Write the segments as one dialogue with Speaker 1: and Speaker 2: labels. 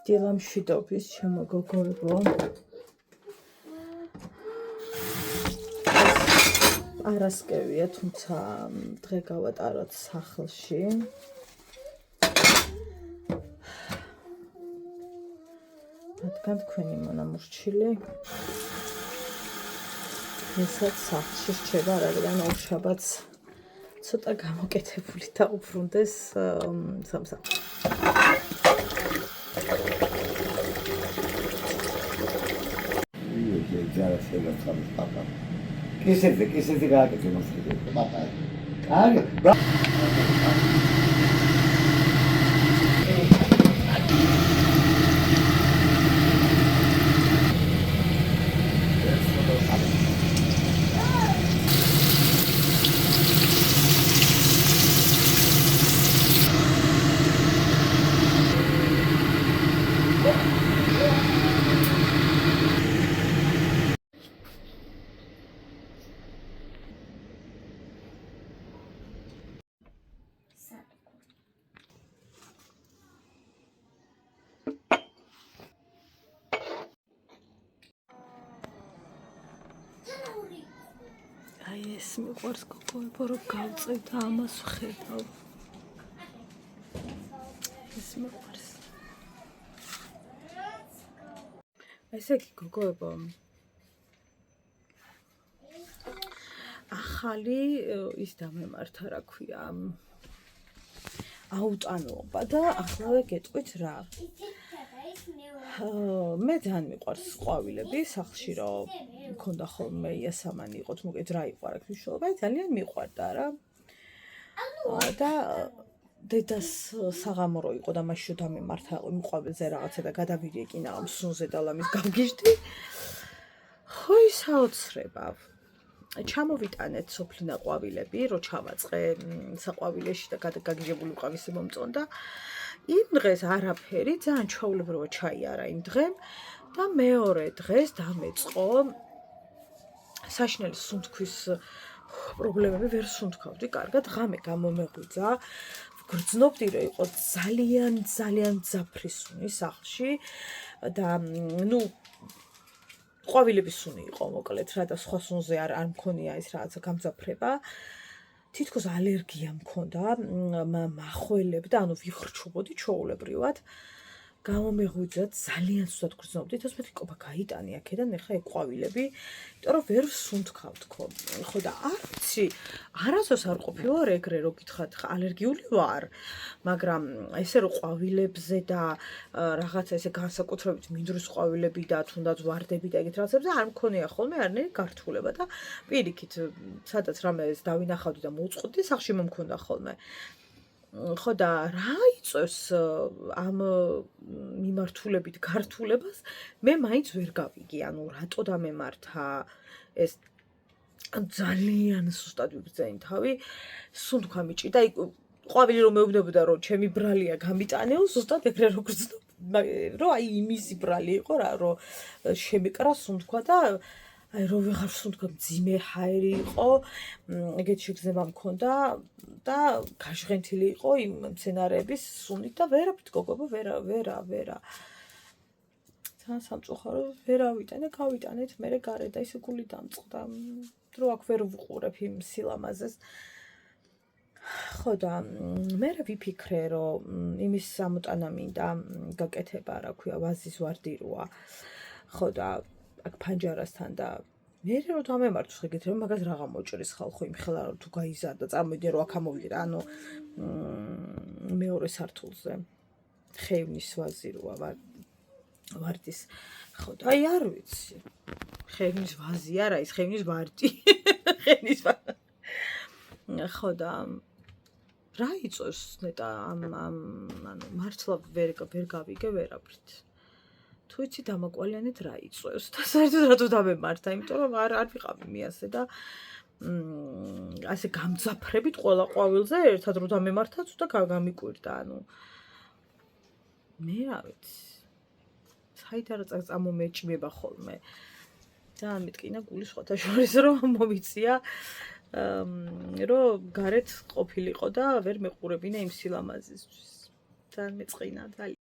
Speaker 1: დილამშვიდობის ჩემო გოგოებო. არასკევია, თუმცა დღე გავატაროთ სახლში. რადგან თქვენი მონამორჩილი ესაც სახლში რჩება, რადგან ორშაბათს ცოტა გამოკეთებული და უბრუნდეს სამსახურში.
Speaker 2: Kisses gaga não sei matar.
Speaker 1: ეს მიყვარს გოგოებო, რომ გავწევ და ამას ვხედავ. ეს მიყვარს. ესე იგი გოგოებო, ახალი ის დამემართა, რა ქვია, აუტანოობა და ახლა გეტყვით რა. მე ძალიან მიყვარს ყვავილები სახლში, რომ მქონდა ხოლმე იასამანი იყოთ, მოკეთ რა იყვარ აქ მნიშვნელობა, ძალიან მიყვარდა რა. და დედას საღამორო იყო და მაშინ რომ დამემართა მიყაველზე რაღაცა და გადავირეკინა ამ სუნზე და ლამის გავგიჟდი. ხო ის აოცრება. ჩამოვიტანეთ სოფლინა ყვავილები, რო ჩავაწყე საყვავილეში და გაგიჟებული ყვავილზე მომწონდა. იმ დღეს არაფერი, ძალიან ჩვეულებრივად ჩაიარა იმ დღემ და მეორე დღეს დამეწყო საშინელი სუნთქვის პრობლემები, ვერ სუნთქავდი კარგად, ღამე გამომეღვიძა. გრძნობდი, რომ იყო ძალიან მძაფრი სუნი სახლში და ყვავილების სუნი იყო მოკლედ რა და სხვა სუნზე არ მქონია ეს რაღაცა გამძაფრება. თითქოს ალერგია მქონდა მახველებ და ანუ ვიხრჩობოდი ჩვეულებრივად. გამომეღვიძა ძალიან სუსტად გრძნობდი, თავს მეთქი ყოფა გაიტანი აქედან ეხლა ეგ ყვავილები, იმიტომ რომ ვერ ვსუნთქავ თქო. ხო და არ ვიცი, არასდროს არ ყოფილა ეგრე რო გითხრათ, ხა ალერგიული ვარ, მაგრამ ესე რომ ყვავილებზე და რაღაცა ესე განსაკუთრებით მინდვრის ყვავილები და თუნდაც ვარდები და ეგეთ რაღაცებზე არ მქონია ხოლმე არნაირი გართულება და პირიქით, სადაც რამეს დავინახავდი და მოუწყდი, სახლში მომქონდა ხოლმე. ხო და რა იწევს ამ მიმართულებით გართულებას, მე მაინც ვერ გავიგე, ანუ რატო დამემართა ეს ძალიან სუსტად ვიბრძენი თავი, სუნთქვა მიჭირდა, ყვავილი რომ მეუბნებოდა რომ ჩემი ბრალია გამიტანეო, ზუსტად ეგრე რო გრძნობ, რომ აი იმისი brალი იყო რა, რომ შემეკრა სუნთქვა და აი რო ვეღარ სუნთქვა, მძიმე ჰაერი იყო, ეგეთ შეგრძნება მქონდა და გაჟღენთილი იყო იმ მცენარეების სუნით და ვერაფრით გოგოებო, ვერა. ძალიან სამწუხარო, ვერ ავიტანე, გავიტანეთ, მერე გარეთ და ისე გული დამწყდა, რომ აქ ვერ ვუყურებ იმ სილამაზეს. ხო და მერე ვიფიქრე, რომ იმის ამოტანა მინდა გაკეთება, რა ქვია, ვაზის ვარდიროა. ხო და აქ ფანჯარასთან და მერე რომ დამემართვის ეგეთ რომ მაგას რაღა მოჭრის ხალხო იმ ხელა რომ თუ გაიზარდა, წარმოვიდგინე რომ აქ ამოვიდა, ანუ მეორე სართულზე ხევნის ვაზი როა ვარდის. ხო და აი არ ვიცი. ხევნის ვაზი არა, ის ხევნის ვარდი. ხევნის ვარდი. ხო და რა იწევს ნეტა ანუ მართლა ვერ გავიგე ვერაფრით. თუ იცი დამაკვალიანეთ რა იწევს და საერთოდ რატო დამემართა, იმიტომ რომ არ ვიყავი მიასე და ასე გამძაფრებით ყველა ყვავილზე ერთად რო დამემართა, ცოტა გამიკვირდა, ანუ მე რა ვიცი. საიდან წამომეჭმება ხოლმე. ძალიან მეტკინა გული სხვათა შორის რომ მომიწია, რომ გარეთ ყოფილიყო და ვერ მეყურებინა იმ სილამაზისთვის. ძალიან მეწყინა ძალიან.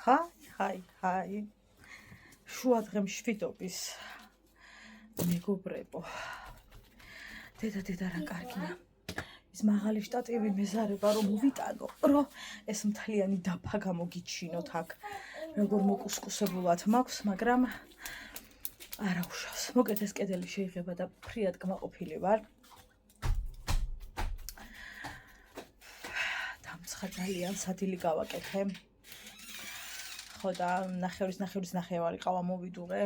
Speaker 1: ჰაი. შუადღე მშვიდობის მეგობრებო. დედა რა კარგია. ის მაღალი შტატივი მეზარება რომ მოვიტანო, რომ ეს მთლიანი დაფა გამოგიჩინოთ აქ. როგორ მოკუსკუსებულად მაქვს, მაგრამ არა უშავს. მოკეთ ეს კედელი შეიძლება და ფრიად კმაყოფილი ვარ. დამცხა ძალიან სადილი გავაკეთე. ხო და ნახევარი ყავა მოვიდუღე.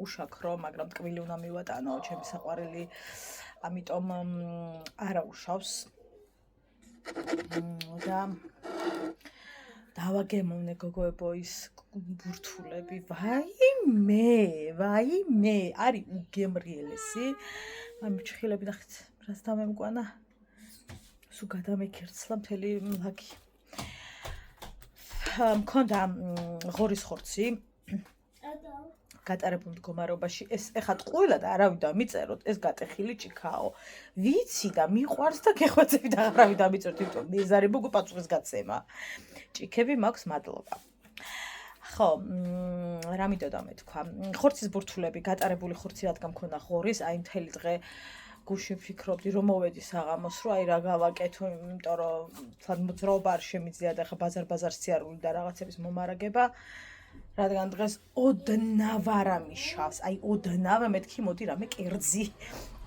Speaker 1: უშაქრო, მაგრამ ტკბილი უნდა მივატანო, ჩემი საყვარელი. ამიტომ არა უშავს. და დავაგემოვნე გოგოებო ის ბურთულები. ვაიმე, არის უგემრიელესი. აი მჩხილები ნახეთ, რას დამემკვანა. სულ გადამეკერცლა მთელი ლაგი. მქონდა ღორის ხორცი. გატარებულ მდგომარეობაში ეს ეხლა ტყუილა და არავინ დამიწეროთ, ეს გატეხილი ჭიქაო. ვიცი და მიყვარს და გეხვეწები და არავინ დამიწეროთ, იმიტომ მეზარება უკვე პაწუხის გაცემა. ჭიქები მაქვს, მადლობა. ხო, რა მინდოდა მეთქვა. ხორცის ბურთულები, გატარებული ხორცი რადგან მქონდა ღორის, აი მთელი დღე გუში ვფიქრობდი რომ მოვედი საღამოს, რომ აი რა გავაკეთო, იმიტომ რომ თან მოძრაობა არ შემიძლია და ეხლა ბაზარ სიარული და რაღაცების მომარაგება. რადგან დღეს ოდნავ არ ამიშავს, აი ოდნავ მეთქი მოდი რამე კერძი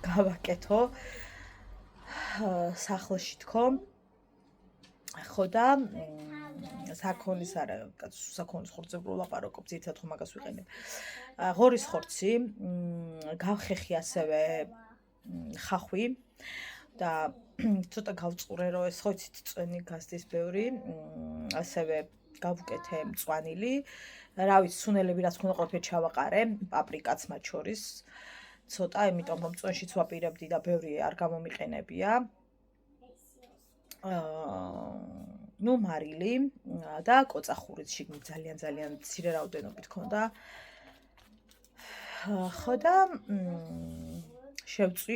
Speaker 1: გავაკეთო სახლში თქო. ხო და საქონის არა, საქონის ხორცზე ვლაპარაკობ, ძირითადად ხო მაგას ვიყენებ. ღორის ხორცი, გავხეხი ასევე ხახვი და ცოტა გავწურე რომ ეს ხო იცით წვენი გასდის ბევრი, ასევე გავუკეთე მწვანილი. რა ვიცი, სუნელები რაც ხონდა ყოფილი ჩავაყარე, პაპრიკაც მათ შორის. ცოტა, იმიტომ რომ წვენშიც ვაპირებდი და ბევრი არ გამომიყენებია. ნუ მარილი და კოწახურიც შიგნით ძალიან მცირე რაოდენობით ქონდა. ხო და შევწვი.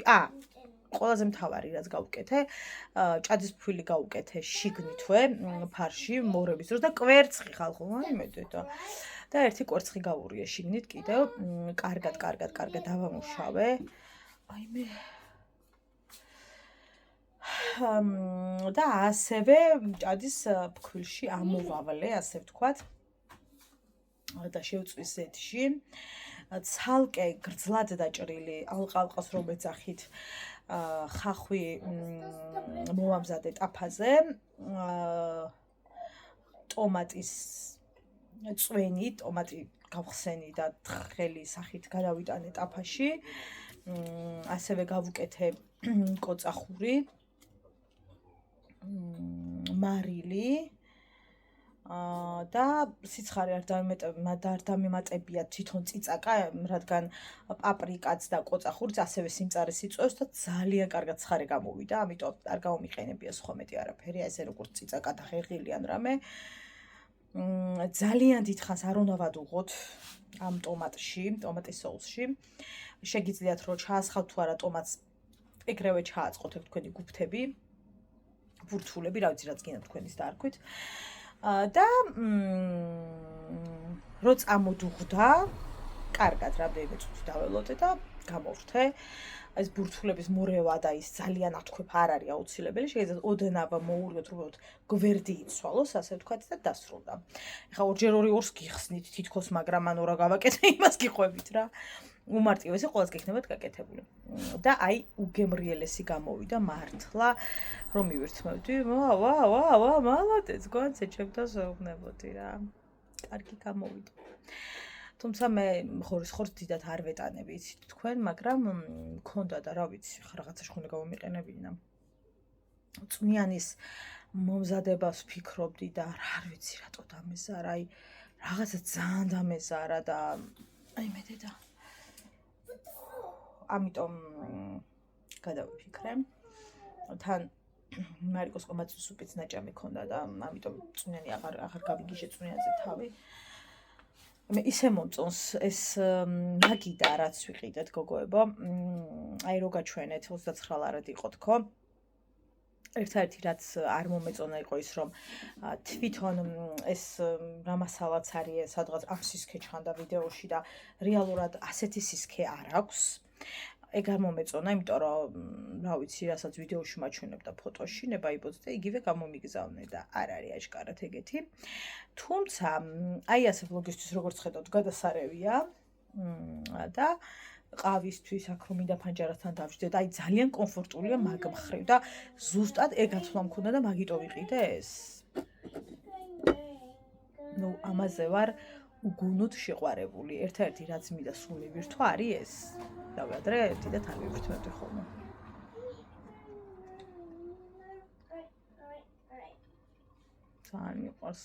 Speaker 1: ყველაზე მთავარი რაც გავუკეთე, ჭადის ფქვილი გავუკეთე შიგნითვე ფარში, მორების დროს და კვერცხი ხალხო, აიმედე და ერთი კვერცხი გავურიე შიგნით კიდევ, კარგად დავამუშავე. აიმე და ასევე ჭადის ფქვილში ამოვავლე, ასე ვთქვათ. და შევწვი ზეთში. ცალკე გრძლად დაჭრილი ალყალყას რომ ეძახით ხახვი მოვამზადე ტაფაზე. ტომატის წვენი, ტომატი გავხსენი და თხელი სახით გადავიტანე ტაფაში. ასევე გავუკეთე კოწახური, მარილი და სიცხარე არ დამემატებია თვითონ წიწაკა, რადგან პაპრიკაც და კოწახურიც ასევე სიმწარეს იწვევს და ძალიან კარგად ცხარე გამოვიდა, ამიტომ არ გამომიყენებია სხვა მეტი არაფერი, ესე როგორც წიწაკა და ხეხილი ან რამე. ძალიან დიდხანს არ უნდა ვადუღოთ ამ ტომატის соусში. შეგიძლიათ რომ ჩაასხავთ თუ არა ტომატს, ეგრევე ჩააწყოთ თქვენი გუფთები, ბურთულები, რა ვიცი რაც გინდა თქვენის დაარქვით. და რო წამოდუღდა, კარგად რამდენიმე წუთი დაველოდე და გამოვრთე. ეს ბურთულების მორევა და ის ძალიან ათქვეფ არ არის აუცილებელი, შეიძლება ოდნავ მოურიოთ, რომ გვერდი იცვალოს, ასე ვთქვათ და დასრულდა. ეხლა ორჯერ ორს გიხსნით თითქოს, მაგრამ ანუ რა გავაკეთე, იმას გიყვებით რა. უმარტივესი ყველას გექნებათ გაკეთებული. და აი უგემრიელესი გამოვიდა მართლა, რომ მივირთმევდი. ვა, მალადეც, გვანცე ჩემთან შეუღნებოდი რა. კარგი გამოვიდა. თუმცა მე ღორის ხორცს დიდად არ ვეტანები, იცით თქვენ, მაგრამ მქონდა და რა ვიცი, რაღაცაში ხონდა გამომიყენებინა. წვნიანის მომზადებას ვფიქრობდი და არ ვიცი რატო დამეზარა, აი რაღაცა ძალიან დამეზარა და აი მე დედა ამიტომ გადავიფიქრე. თან მარიკოს კომაცის სუპიც ნაჭამი ქონდა და ამიტომ წვნიანი აღარ გავიგიჟე წვნიანზე თავი. მე ისე მომწონს ეს მაგიდა რაც ვიყიდეთ გოგოებო. აი რო გაჩვენეთ 29 ლარად იყო თქო. ერთადერთი რაც არ მომეწონა იყო ის რომ თვითონ ეს რამასალაც არის სადღაც ამ სისქე ჩხანდა ვიდეოში და რეალურად ასეთი სისქე არ აქვს. ეგ არ მომეწონა, იმიტომ რომ რა ვიცი, რასაც ვიდეოში მაჩვენებდა ფოტოში, ნებაიბოძე და იგივე გამომიგზავნე და არ არის აშკარად ეგეთი. თუმცა, აი ასე ვლოგისთვის როგორც ხედავთ, გადასარევია და ყავისთვის აქ რომ მინდა ფანჯარასთან დავждდეთ, აი ძალიან კომფორტულია მაგ მხრივ და ზუსტად ეგ ათვლა მქონდა და მაგიტო ვიყიდე ეს. ნუ ამაზე ვარ უგუნოდ შეყვარებული. ერთადერთი რაც მინდა სულ მივირთვა არის ეს. დავადრე ერთი და თან მივირთმევდი ხოლმე. ძალიან მიყვარს.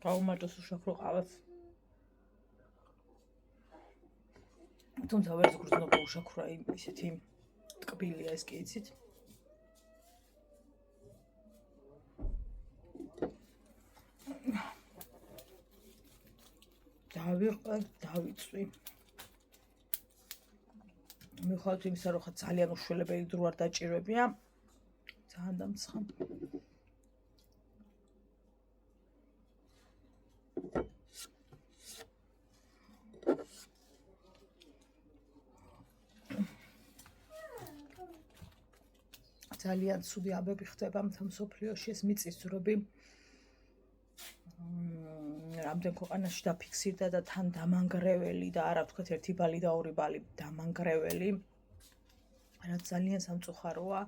Speaker 1: გაუმარტოს უშაქრო ყავაც. თუმცა ვერც გრძნობა უშაქრა ისეთი ტკბილია ეს კი იცით. დავიწვი. მიუხედავად იმისა, რომ ხა ძალიან უშველებელი დრო არ დაჭირვებია, ძალიან დამცხა. ძალიან ცუდი აბები ხდება მთა მსოფლიოში ეს მიწისძვრები. რამდენ ქვეყანაში დაფიქსირდა და თან დამანგრეველი და არა ვთქვათ 1 ბალი და 2 ბალი დამანგრეველი. რაც ძალიან სამწუხაროა.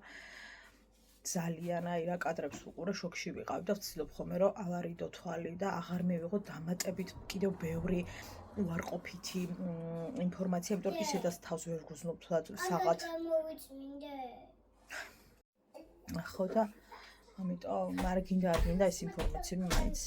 Speaker 1: ძალიან აი რა კადრებს უყურე შოქში ვიყავი და ვცდილობ ხოლმე რომ ავარიდო თვალი და აღარ მივიღო დამატებით კიდევ ბევრი უარყოფითი ინფორმაცია, იმიტომ რომ ისედაც თავს ვერ გუზნობ საღად. ხო და ამიტომ არ გინდა ეს ინფორმაციები მაინც.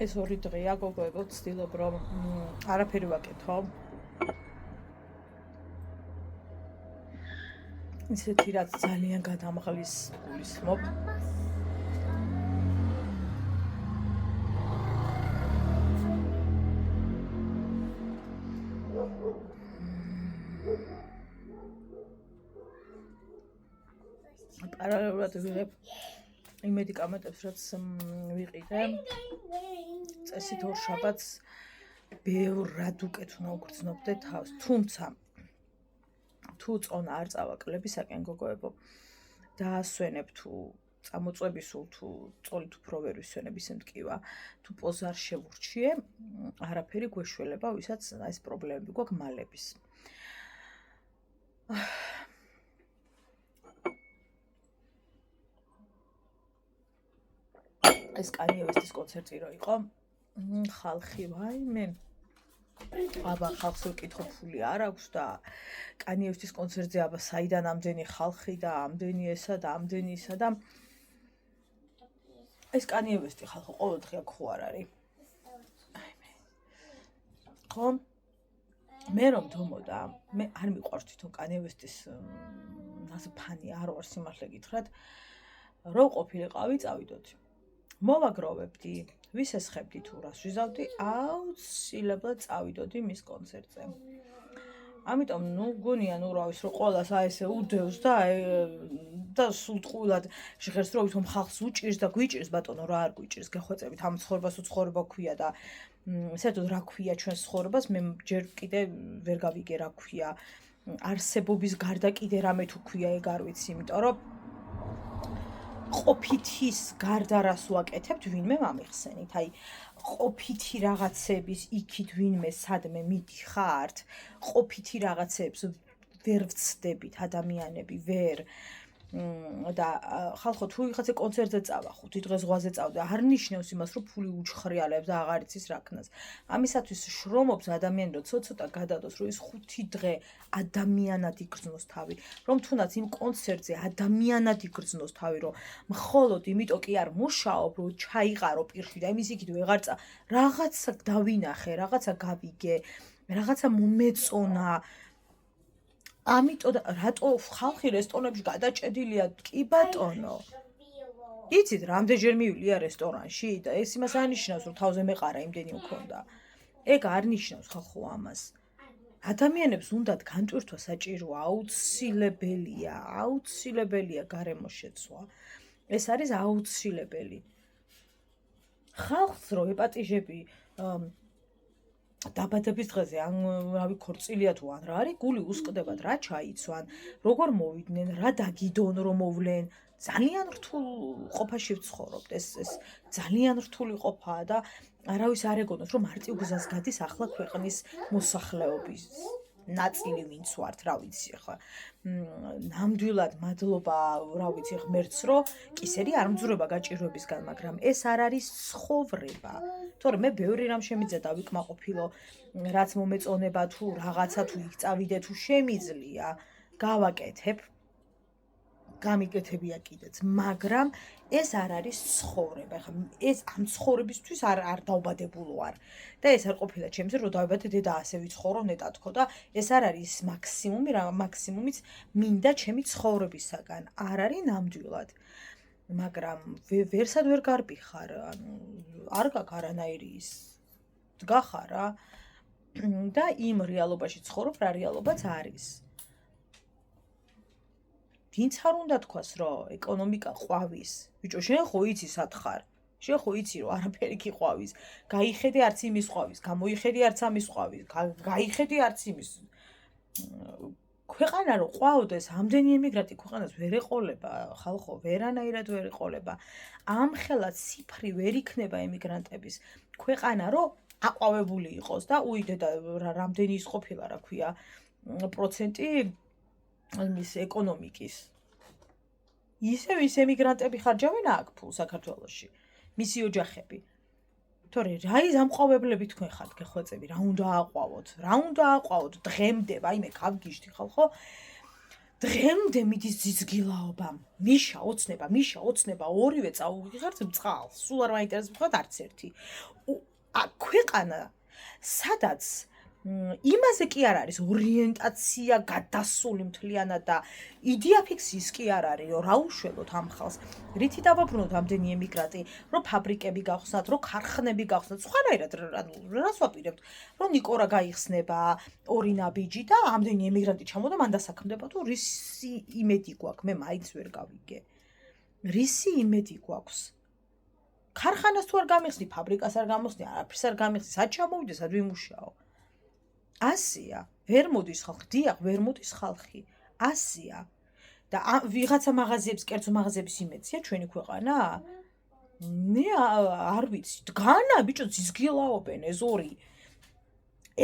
Speaker 1: ეს 2 დღეა გოგოებო ვცდილობ რომ არაფერი ვაკეთო. ისეთი რაც ძალიან გადამღლის გულისხმობ. პარალელურად ვიღებ იმ მედიკამენტებს, რაც ვიყიდე. წესით 2 შაბათს ბევრად უკეთ უნდა უგრძნობდე თავს. თუმცა თუ წონა არ წავაკლებისაკენ გოგოებო, დაასვენებ თუ წამოწვები სულ თუ წოლით უფრო ვერ ვისვენებ ისე მტკივა, თუ პოზა არ შევურჩიე, არაფერი გვეშველება, ვისაც ეს პრობლემები გვაქვს მალების. ეს კანიე ვესტის კონცერტი რო იყო, ხალხი ვაიმე. აბა ხალხს ვკითხო ფული არ აქვს და კანიე ვესტის კონცერტზე აბა საიდან ამდენი ხალხი და ამდენი ესა და ამდენი ისა და ეს კანიე ვესტი ხალხო ყოველდღე აქ ხო არ არის. ხო? მე რომ დომოდა, მე არ მიყვარს თვითონ კანიე ვესტის ფანი არ ვარ სიმართლე გითხრათ. რო ყოფილიყავი წავიდოდი. მოვაგროვებდი, ვისესხებდი თუ რას ვიზავდი, აუცილებლად წავიდოდი მის კონცერტზე. ამიტომ ნუ გონია ნუ რა ვიცი რომ ყოველას აი ესე უდევს და სულ ტყუილად ჟღერს რომ ვითომ ხალხს უჭირს და გვიჭირს ბატონო რა არ გვიჭირს გეხვეწებით ამ ცხოვრებას უცხოვრება ქვია და საერთოდ რა ქვია ჩვენს ცხოვრებას მე ჯერ კიდე ვერ გავიგე რა ქვია არსებობის გარდა კიდე რამე თუ ქვია ეგ არ ვიცი იმიტომ რომ ყოფითის გარდა რას ვაკეთებთ ვინმე მომიხსენით აი ყოფითი რაღაცების იქით ვინმე სადმე მიდიხართ ყოფითი რაღაცებს ვერ ვცდებით ადამიანები ვერ და ხალხო თუ ვიღაცა კონცერტზე წავახოთ დღეს ზღვაზე წავდე არ ნიშნავს იმას რომ ფული უჩხრიალებს და აღარ იცის რა ქნას ამისათვის შრომობს ადამიანი რომ ცოტა გადადოს რომ ეს 5 დღე ადამიანად იგრძნოს თავი რომ თუნდაც იმ კონცერტზე ადამიანად იგრძნოს თავი რომ მხოლოდ იმიტომ კი არ მუშაობ რომ ჩაიყარო პირში და იმის იქით ვეღარ რაღაცა დავინახე რაღაცა გავიგე რაღაცა მომეწონა ამიტომ რატო ხალხი რესტორნებში გადაჭედილია? კი ბატონო. იცით, რამდენჯერ მივილია რესტორანში და ეს იმას ანიშნავს, რომ თავზე მეყარა იმდენი მქონდა. ეგ არ ნიშნავს ხალხო ამას. ადამიანებს უნდათ განტვირთვა საჭიროა, აუცილებელია გარემო შეცვლა. ეს არის აუცილებელი. ხალხს რო ეპატიჟები დაბადების დღეზე ან რავი ქორწილია თუ ან რა არის, გული უსყდებათ რა ჩაიცვან, როგორ მოვიდნენ, რა დაგიდონ რომ მოვლენ. ძალიან რთულ ყოფაში ვცხოვრობთ. ეს ძალიან რთული ყოფაა და არავის არ ეგონოს, რომ მარტივ გზას გადის ახლა ქვეყნის მოსახლეობის ნაწილი ვინც ვართ, რა ვიცი ხა. ნამდვილად მადლობა, რა ვიცი, ღმერთს, რომ კისერი არ მძურება გაჭირვებისგან, მაგრამ ეს არ არის ცხოვრება. თორე მე ბევრი რამ შემიძლია დავიკმაყოფილო, რაც მომეწონება თუ რაღაცა თუ იქ წავიდე თუ შემიძლია, გავაკეთებ. გამიკეთებია კიდეც, მაგრამ ეს არ არის ცხოვრება. ხა ეს ამ ცხოვრებისთვის არ დავბადებულო არ. და ეს არ ყოფილა ჩემზე, რომ დავიბადე დედა ასე ვიცხოვრო, ნეტად ხო და ეს არ არის მაქსიმუმი, რა მაქსიმუმიც მინდა ჩემი ცხოვრებისაგან. არ არის ნამდვილად. მაგრამ ვერსად ვერ გარბიხარ, ანუ არ გაქვს არანაირი ის დგახარ რა. და იმ რეალობაში ცხოვრობ, რა რეალობაც არის. ვინც არ უნდა თქვას, რომ ეკონომიკა ყვავის. ბიჭო, შენ ხო იცი სად ხარ? შენ ხო იცი, რომ არაფერი კი ყვავის. გაიხედე არც იმის ყვავის, გამოიხედე არც ამის ყვავის, გაიხედე არც იმის. ქვეყანა რო ყვაოდეს, ამდენი ემიგრანტი ქვეყანას ვერ ეყოლება, ხალხო, ვერანაირად ვერ ეყოლება. ამხელა ციფრი ვერ იქნება ემიგრანტების. ქვეყანა რო აყვავებული იყოს და უიდე და რამდენი ის ყოფილა, რა ქვია, პროცენტი მის ეკონომიკის. ისევ ის ემიგრანტები ხარჯავენ აქ ფულს საქართველოში. მისი ოჯახები. თორე რა ის ამყვავებლები თქვენ ხართ გეხვეწები, რა უნდა აყვავოთ? რა უნდა აყვავოთ? დღემდე, ვაიმე, გავგიჟდი ხალხო. დღემდე მიდის ძიძგილაობა. მიშა ოცნება, ორივე წაუღიხართ წყალს. სულ არ მაინტერესებთ არც ერთი. ქვეყანა სადაც იმაზე კი არ არის ორიენტაცია გადასული მთლიანად და იდეაფიქსის კი არ არის, რომ რა უშველოთ ამ ხალხს. რითი დავაბრუნოთ ამდენი ემიგრანტი, რომ ფაბრიკები გავხსნათ, რომ ქარხნები გავხსნათ, სხვანაირად რას ვაპირებთ, რომ ნიკორა გაიხსნება ორი ნაბიჯი და ამდენი ემიგრანტი ჩამოდა, მან დასაქმდება თუ რისი იმედი გვაქვს, მე მაინც ვერ გავიგე. რისი იმედი გვაქვს? ქარხანას თუ არ გამიხსნი, ფაბრიკას არ გამიხსნი, არაფერს არ გამიხსნი, სად ჩამოვიდე, სად ვიმუშაო? ასია, ვერ მოდის ხალხი, დიახ, ვერ მოდის ხალხი. ასია. და ვიღაცა მაღაზიებს, კერძო მაღაზიების იმედია ჩვენი ქვეყანა? მე არ ვიცი. დგანა, ბიჭო, ძიძგილაობენ ეს ორი.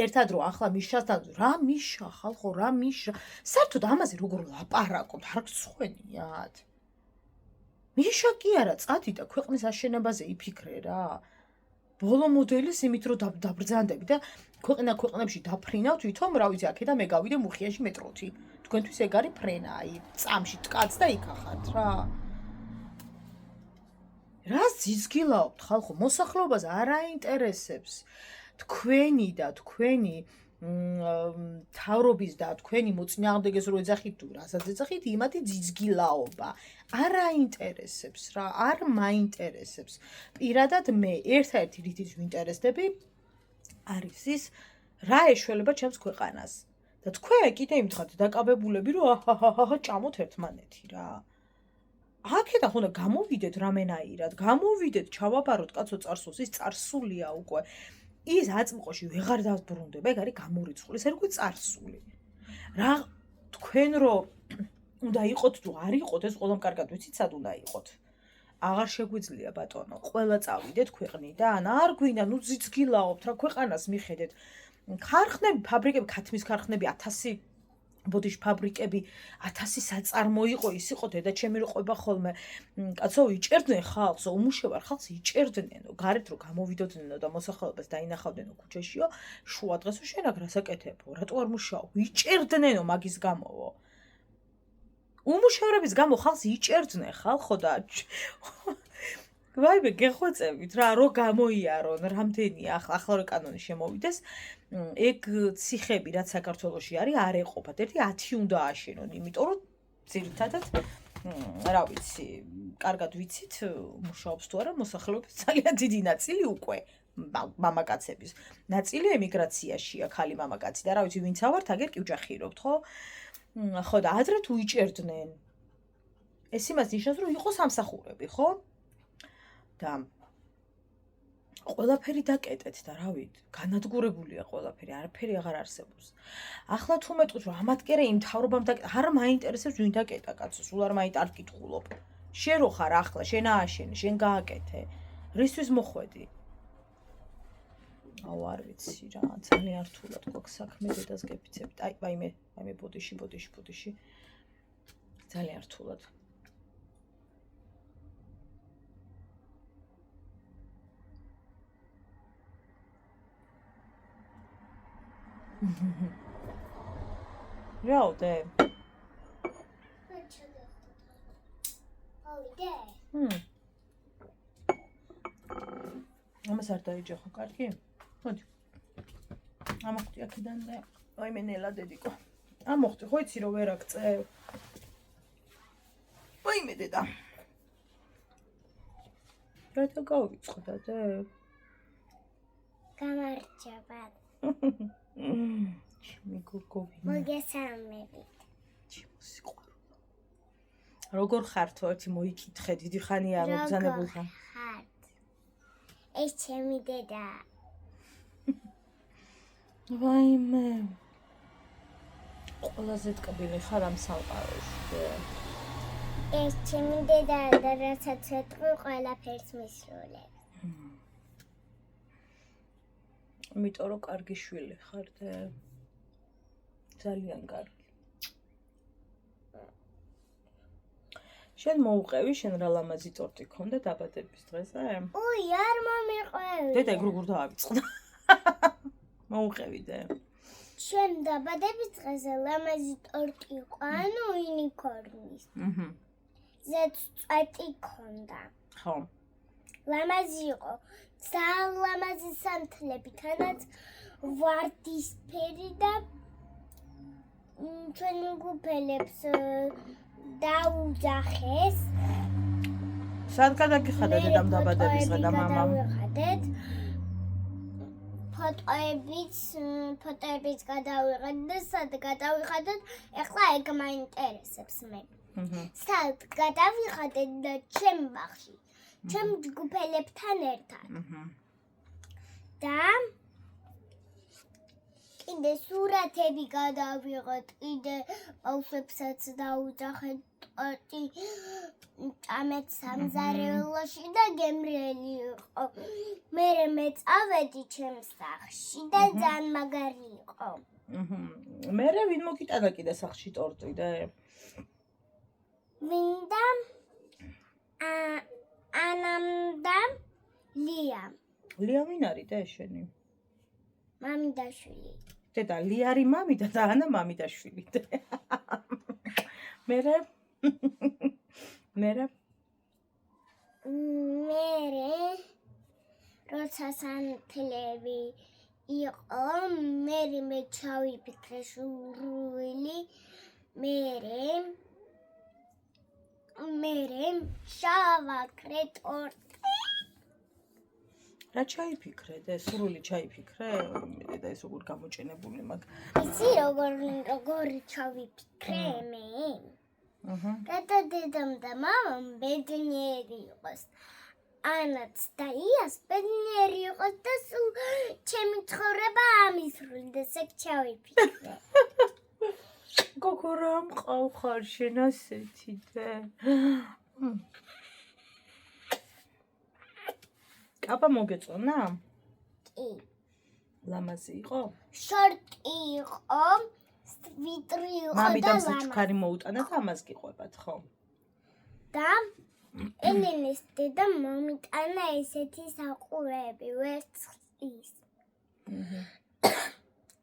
Speaker 1: ერთად რო ახლა მიშასთან, რა მიშა, ხალხო, რა მიშა. საერთოდ ამაზე როგორ ლაპარაკობთ, არ გცხვენიათ? მიშა კი არა, წადი და ქვეყნის აშენებაზე იფიქრე რა. ბოლო მოდელის იმით რომ დაბრძანდები და ქვეყნებში დაფრინავ თვითონ, რა ვიცი, აქედან მე გავიდე მუხიაში მეტროთი. თქვენთვის ეგ არის ფრენა, აი, წამში ткаც და იქ ახართ რა. რას ძიძგილაობთ, ხალხო, მოსახლეობას არ აინტერესებს თქვენი და თქვენი თავრობის და თქვენი მოწინააღმდეგეს რო ეძახით თუ რასაც ეძახით, იმათი ძიძგილაობა არ აინტერესებს რა, არ მაინტერესებს. პირადად მე ერთ-ერთი რითიც ვინტერესდები არის ის, რა ეშველება ჩემს ქვეყანას. და თქვენ კიდე იმთხართ დაკავებულები, რომ აჰაჰაჰა ჭამოთ ერთმანეთი რა. აქედან ხონდა გამოვიდეთ რამენაირად, გამოვიდეთ, ჩავაბაროთ კაცო წარსულს, ის წარსულია უკვე. ის აწმყოში ვეღარ დავბრუნდება, ეგ არის გამორიცხული, ეს როგორ წარსული. რა თქვენ რომ უნდა იყოთ თუ არ იყოთ, ეს ყველამ კარგად ვიცით, სად უნდა იყოთ. აღარ შეგვიძლია ბატონო, ყველა წავიდეთ ქვეყნიდან, არ გვინდა, ნუ ძიძგილაობთ რა ქვეყანას მიხედეთ. ქარხნები, ფაბრიკები, ქათმის ქარხნები 1000 ბოდიშ ფაბრიკები 1000 საწარმო იყო, ის იყო დედაჩემი რო ყვება ხოლმე. კაცო, იჭერდნენ ხალხს, უმუშევარ ხალხს იჭერდნენო, გარეთ რო გამოვიდოდნენო და მოსახლეობას დაინახავდნენო ქუჩაშიო, შუა დღესო შენ აქ რასაკეთებო, რატო არ მუშაობ? იჭერდნენო მაგის გამოვო. უმუშევრების გამო ხალხს იჭერდნენ ხალხო და ვაიმე გეხვეწებით რა, რო გამოიარონ, რამდენია ახლა რო კანონი შემოვიდეს, ეგ ციხები რაც საქართველოში არის არ ეყოფათ. ერთი 10 უნდა აშენონ, იმიტომ რომ ძირითადად რა ვიცი, კარგად ვიცით, მუშაობს თუ არა მოსახლეობის ძალიან დიდი ნაწილი უკვე მამაკაცების. ნაწილი ემიგრაციაშია, ხალი მამაკაცი და რა ვიცი, ვინც ავართ, აგერ კი ვჯახირობთ, ხო? ხო და ადრე თუ იჭერდნენ. ეს იმას ნიშნავს, რომ იყო სამსახურები, ხო? და ყველაფერი დაკეტეთ და რავით, განადგურებულია ყველაფერი, არაფერი აღარ არსებობს. ახლა თუ მეტყვის, რომ ამატკერე იმ მთავრობამ დაკეტა, არ მაინტერესებს ვინ დაკეტა კაცო, სულ არ არ გითხულობ. შენ რო ხარ ახლა, შენ ააშენე, შენ გააკეთე. რისთვის მოხვედი? აუ არ ვიცი რა, ძალიან რთულად გვაქვს საქმე დედას გეფიცებთ. აი მე ბოდიში. ძალიან რთულად. რაოდე? ამას არ დაიჯახო, კარგი? მოდი. ამოხტი აქედან და აი მე ნელა დედიკო. ამოხტი, ხო იცი რომ ვერ აქწევ. აი მე დედა. რატო გავიწყდა დე?
Speaker 3: გამარჯობა.
Speaker 1: ჩემი გოგოვინა.
Speaker 3: მოგესალმებით.
Speaker 1: ჩემო სიყვარულო. როგორ ხარ თუ ერთი მოიკითხე, დიდი ხანია მოგზანებული ხარ.
Speaker 3: ხართ. ეს ჩემი დედა.
Speaker 1: ვაიმე. ყველაზე ტკბილი ხარ ამ სამყაროში.
Speaker 3: ეს ჩემი დედა და რასაც ვეტყვი ყველაფერს მისრულებ.
Speaker 1: იმიტომ რომ კარგი შვილი ხარ და ძალიან კარგი. შენ მოუყევი, შენ რა ლამაზი ტორტი ქონდა დაბადების დღეზე?
Speaker 3: უი, არ მომიყვევი.
Speaker 1: დედა ეგ როგორ დაავიწყდა? მოუყევი და
Speaker 3: შენ დაბადების დღეზე ლამაზი ტორტი იყო, ანუ უნიკორნის. ზედ წვეტი ქონდა.
Speaker 1: ხო.
Speaker 3: ლამაზი იყო. ძალიან ლამაზი სამთლები, თანაც ვარდისფერი და ჩვენ გუფელებს დაუძახეს.
Speaker 1: სად გადაგიხადა დედამ დაბადების დღე და მამამ?
Speaker 3: გადავიხადეთ. ფოტოებიც გადავიღეთ და სად გადავიხადეთ? ეხლა ეგ მაინტერესებს მე. სად გადავიხადეთ და ჩემ ბაღში. ჩემ ჯგუფელებთან ერთად. და კიდე სურათები გადავიღოთ, კიდე ბავშვებსაც დაუძახეთ ტორტი, ჭამეთ სამზარეულოში და გემრიელი იყო. მერე მეწავედი ჩემს სახლში და ძალიან მაგარი იყო.
Speaker 1: მერე ვინ მოგიტანა კიდე სახლში ტორტი და?
Speaker 3: ვინდა ანამ და ლია.
Speaker 1: ლია ვინ არის და შენი?
Speaker 3: მამიდაშვილი.
Speaker 1: დედა ლია არის მამიდა და ანა მამიდაშვილი. მერე
Speaker 3: როცა სამთლები იყო, მე ჩავიფიქრე შურვილი, მერე შავაკრე ტორტი.
Speaker 1: რა ჩაიფიქრე და სრული ჩაიფიქრე? და ეს როგორ გამოჭენებული მაგ.
Speaker 3: იცი როგორ ჩავიფიქრე მე? რათა დედამ და მამამ ბედნიერი იყოს. ანაც და იას ბედნიერი იყოს და სულ ჩემი ცხოვრება ამისრულდეს, ეგ ჩავიფიქრე.
Speaker 1: გოგო რა მყავხარ შენ ასეთი და? კაბა მოგეწონა?
Speaker 3: კი.
Speaker 1: ლამაზი იყო?
Speaker 3: შორტი იყო, სვიტრი იყო და
Speaker 1: მამიდამ საჩუქარი მოუტანა და ამას გიყვებათ, ხო?
Speaker 3: და ელენეს დედა მომიტანა ესეთი საყურები ვერცხლის.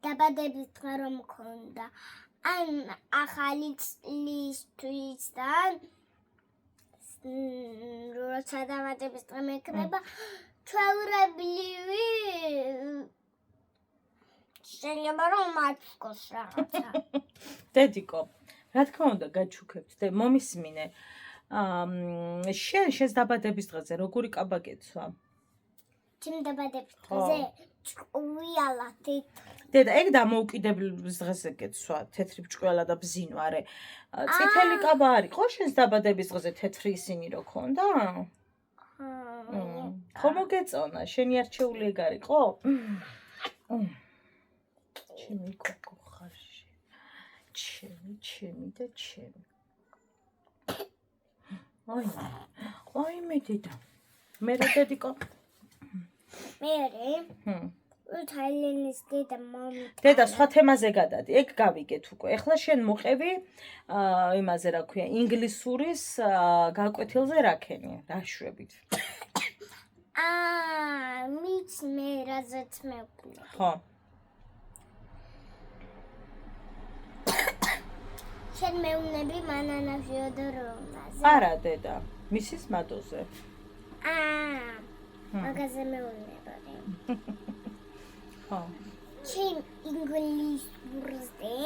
Speaker 3: დაბადების დღე რომ მქონდა. ან ახალი წლისთვის და როცა დაბადების დღე მექნება ჩვეულებრივი შეიძლება რომ მათ გქოს რაღაცა.
Speaker 1: დედიკო, რა თქმა უნდა გაჩუქებთ და მომისმინე. შენს დაბადების დღეზე როგორი კაბა გეცვა?
Speaker 3: ჩემ დაბადების დღეზე ჭკუიალა თეთრი.
Speaker 1: დედა, ეგ დამოუკიდებლობის დღეზე გეცვა, თეთრი ბრჭყალა და ბზინო, არე. წითელი კაბა არის ხო შენს დაბადების დღეზე თეთრი ისინი რო ქონდა? ხო მოგეწონა, შენი არჩეული ეგ არის, ხო? ჩემი კოკო ხარში. ჩემი და ჩემი. აი მე დედა. მე რა დედიკო?
Speaker 3: მერე უთაილენის დედა მომი.
Speaker 1: დედა, სხვა თემაზე გადადი. ეგ გავიგეთ უკვე. ეხლა შენ მოყევი იმაზე რა ქვია, ინგლისურის გაკვეთილზე რა ქენი, რა შვებით.
Speaker 3: მიც მე რაზეც მეუბნები.
Speaker 1: ხო.
Speaker 3: შენ მეუბნები მანანა ფიოდოროვნაზე.
Speaker 1: არა დედა, მისის მადოზე.
Speaker 3: მაგაზე მეუბნებოდი.
Speaker 1: ხო.
Speaker 3: ჩემ ინგლისურზე,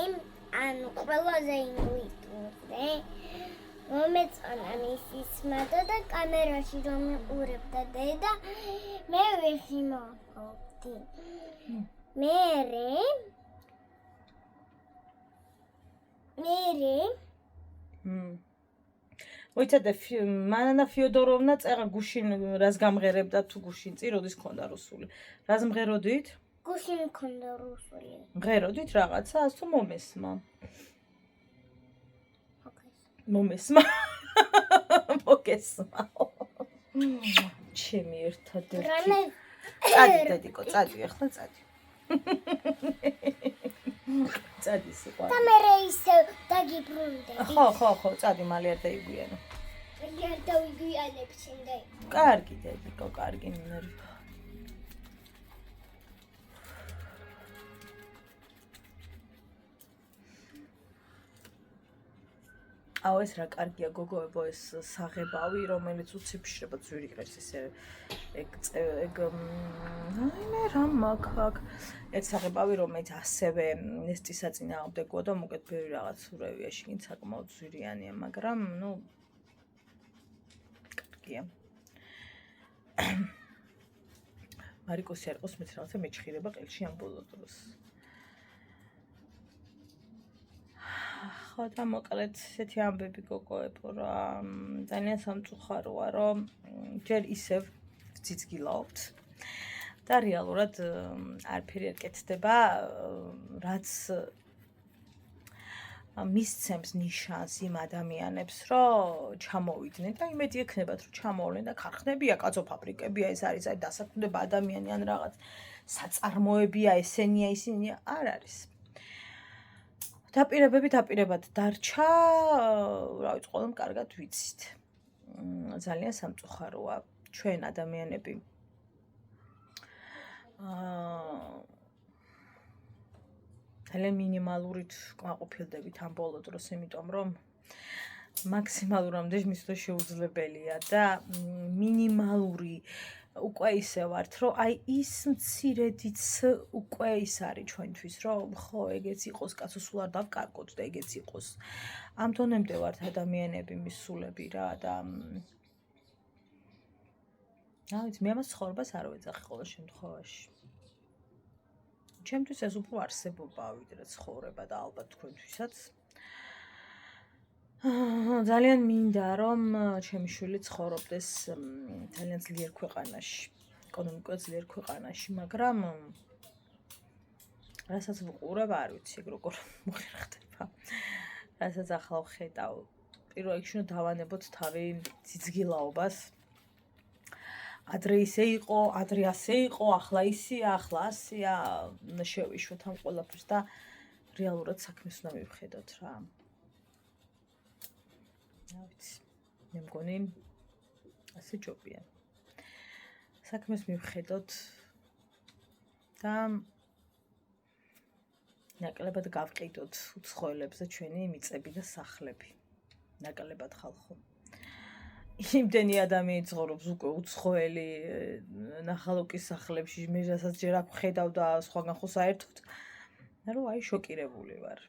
Speaker 3: ანუ ყველაზე ინგლისურზე მომეწონა მისის მადო და კამერაში რომ უყურებდა დედა, მე ვიხი მოხდი. მერე
Speaker 1: მოიცადე მანანა ფიოდოროვნა წერა გუშინ რას გამღერებდა თუ გუშინ წი როდის ქონდა რუსული. რას მღეროდით?
Speaker 3: გუშინ მქონდა რუსული.
Speaker 1: მღეროდით რაღაცას თუ მომესმა?
Speaker 3: მოგესმა.
Speaker 1: მოგესმა. ჩემი ერთადერთი.
Speaker 3: რამე
Speaker 1: წადი დედიკო, წადი ახლა წადი. წადი სიყვარული.
Speaker 3: და მე ისე დაგიბრუნდები.
Speaker 1: ხო, წადი მალე არ დაიგვიანო.
Speaker 3: არ დავიგვიანებ შინდა.
Speaker 1: კარგი დედიკო, კარგი მინერვა. აუ ეს რა კარგია გოგოებო ეს საღებავი რომელიც უციფშრება ძვირი ყერს ესე ეგ აი მე რა მაგ ეს საღებავი რომელიც ასევე ნესტისაწინააღმდეგოა და მოკეთ ბევრი რაღაც ურევია შიგნით საკმაოდ ძვირიანია მაგრამ ნუ კარგია მარიკოსი არ ყოს მეც რაღაცა მეჩხირება ყელში ამ ბოლო დროს ხო და მოკლედ ესეთი ამბები გოგოებო რა ძალიან სამწუხაროა რომ ჯერ ისევ ციცგილაობთ და რეალურად არაფერი არ კეთდება რაც მისცემს ნიშანს იმ ადამიანებს რომ ჩამოვიდნენ და იმედი ექნებათ რომ ჩამოვლენ და ქარხნებია კაცო ფაბრიკებია ეს არის აი დასაქმდება ადამიანი ან რაღაც საწარმოებია ესენია ისინია არ არის დაპირებად დარჩა, რა ვიცი, ყველამ კარგად ვიცით. ძალიან სამწუხაროა ჩვენ ადამიანები. ძალიან მინიმალურით კმაყოფილდებით ამ ბოლო დროს, იმიტომ რომ მაქსიმალურამდე მისვლა შეუძლებელია და მინიმალური უკვე ისე ვართ, რომ აი ის მცირედიც უკვე ის არის ჩვენთვის, რომ ხო, ეგეც იყოს, კაცო, სულ არ დავკარგოთ და ეგეც იყოს. ამ დონემდე ვართ ადამიანები მისულები რა და რა ვიცი, მე ამას ცხოვრებას არ ვეძახი ყოველ შემთხვევაში. ჩემთვის ეს უფრო არსებობაა ვიდრე ცხოვრება და ალბათ თქვენთვისაც. ძალიან მინდა რომ ჩემი შვილი ცხოვრობდეს ძალიან ძლიერ ქვეყანაში, ეკონომიკურად ძლიერ ქვეყანაში, მაგრამ რასაც ვუყურებ, არ ვიცი ეგ როგორ მოხერხდება. რასაც ახლა ვხედავ, პირველ რიგში უნდა დავანებოთ თავი ციცგილაობას. ადრე ისე იყო, ადრე ასე იყო, ახლა ისია, ახლა ასია, შევიშვათ ამ ყველაფერს და რეალურად საქმეს უნდა მივხედოთ რა. რა ვიცი, მე მგონი ასე ჯობია. საქმეს მივხედოთ და ნაკლებად გავყიდოთ უცხოელებზე ჩვენი მიწები და სახლები. ნაკლებად ხალხო. იმდენი ადამიანი ცხოვრობს უკვე უცხოელი ნახალოკის სახლებში, მე რასაც ჯერ აქ ვხედავ და სხვაგან ხო საერთოდ რომ აი შოკირებული ვარ.